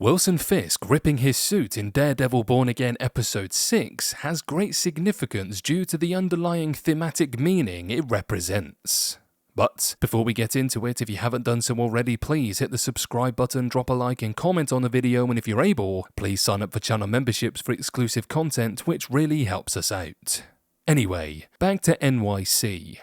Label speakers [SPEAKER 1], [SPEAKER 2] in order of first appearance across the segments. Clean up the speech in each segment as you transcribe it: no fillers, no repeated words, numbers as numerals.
[SPEAKER 1] Wilson Fisk ripping his suit in Daredevil Born Again Episode 6 has great significance due to the underlying thematic meaning it represents. But before we get into it, if you haven't done so already, please hit the subscribe button, drop a like and comment on the video, and if you're able, please sign up for channel memberships for exclusive content, which really helps us out. Anyway, back to NYC.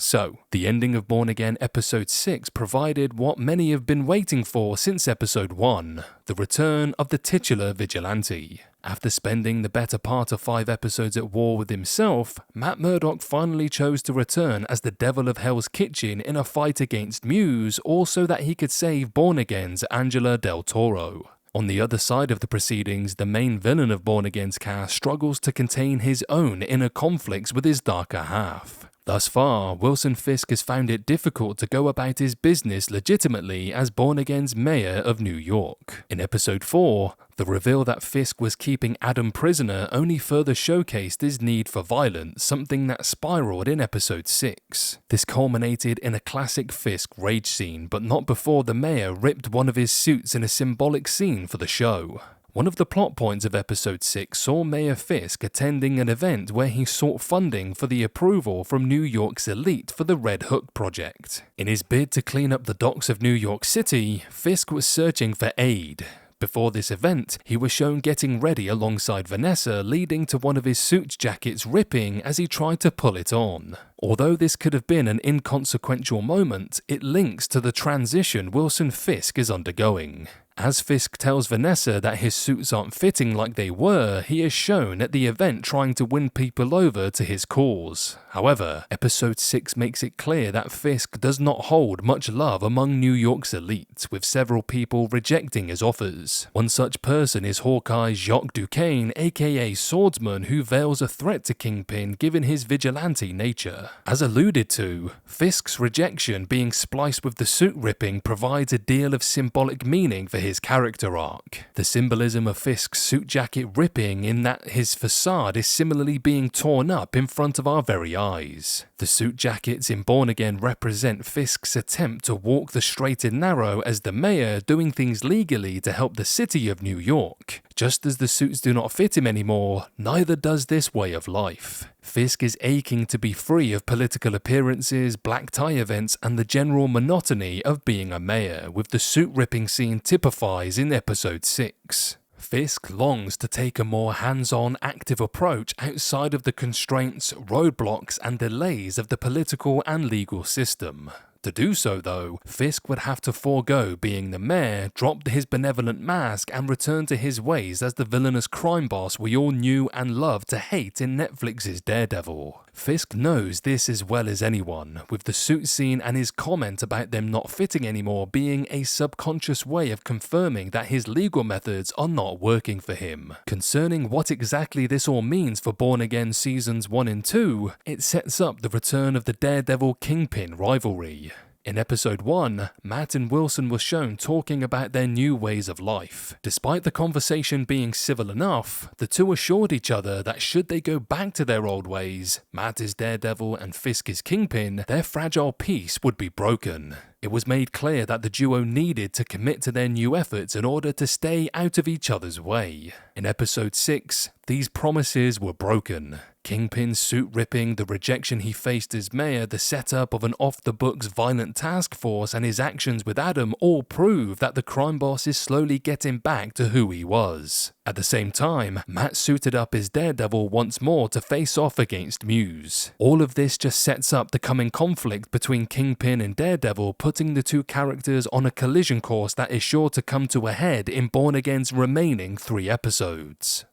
[SPEAKER 1] So, the ending of Born Again Episode 6 provided what many have been waiting for since Episode 1, the return of the titular vigilante. After spending the better part of 5 episodes at war with himself, Matt Murdock finally chose to return as the Devil of Hell's Kitchen in a fight against Muse, all so that he could save Born Again's Angela Del Toro. On the other side of the proceedings, the main villain of Born Again's cast struggles to contain his own inner conflicts with his darker half. Thus far, Wilson Fisk has found it difficult to go about his business legitimately as Born Again's mayor of New York. In Episode 4, the reveal that Fisk was keeping Adam prisoner only further showcased his need for violence, something that spiraled in Episode 6. This culminated in a classic Fisk rage scene, but not before the mayor ripped one of his suits in a symbolic scene for the show. One of the plot points of Episode 6 saw Mayor Fisk attending an event where he sought funding for the approval from New York's elite for the Red Hook project. In his bid to clean up the docks of New York City, Fisk was searching for aid. Before this event, he was shown getting ready alongside Vanessa, leading to one of his suit jackets ripping as he tried to pull it on. Although this could have been an inconsequential moment, it links to the transition Wilson Fisk is undergoing. As Fisk tells Vanessa that his suits aren't fitting like they were, he is shown at the event trying to win people over to his cause. However, Episode 6 makes it clear that Fisk does not hold much love among New York's elite, with several people rejecting his offers. One such person is Hawkeye's Jacques Duquesne, aka Swordsman, who veils a threat to Kingpin given his vigilante nature. As alluded to, Fisk's rejection being spliced with the suit ripping provides a deal of symbolic meaning for his character arc. The symbolism of Fisk's suit jacket ripping in that his facade is similarly being torn up in front of our very eyes. The suit jackets in Born Again represent Fisk's attempt to walk the straight and narrow as the mayor, doing things legally to help the city of New York. Just as the suits do not fit him anymore, neither does this way of life. Fisk is aching to be free of political appearances, black tie events, and the general monotony of being a mayor, with the suit-ripping scene typifies in Episode 6. Fisk longs to take a more hands-on, active approach outside of the constraints, roadblocks, and delays of the political and legal system. To do so, though, Fisk would have to forego being the mayor, drop his benevolent mask, and return to his ways as the villainous crime boss we all knew and loved to hate in Netflix's Daredevil. Fisk knows this as well as anyone, with the suit scene and his comment about them not fitting anymore being a subconscious way of confirming that his legal methods are not working for him. Concerning what exactly this all means for Born Again Seasons 1 and 2, it sets up the return of the Daredevil Kingpin rivalry. In Episode 1, Matt and Wilson were shown talking about their new ways of life. Despite the conversation being civil enough, the two assured each other that should they go back to their old ways, Matt is Daredevil and Fisk is Kingpin, their fragile peace would be broken. It was made clear that the duo needed to commit to their new efforts in order to stay out of each other's way. In Episode 6, these promises were broken. Kingpin's suit ripping, the rejection he faced as mayor, the setup of an off-the-books violent task force, and his actions with Adam all prove that the crime boss is slowly getting back to who he was. At the same time, Matt suited up as Daredevil once more to face off against Muse. All of this just sets up the coming conflict between Kingpin and Daredevil, putting the two characters on a collision course that is sure to come to a head in Born Again's remaining 3 episodes.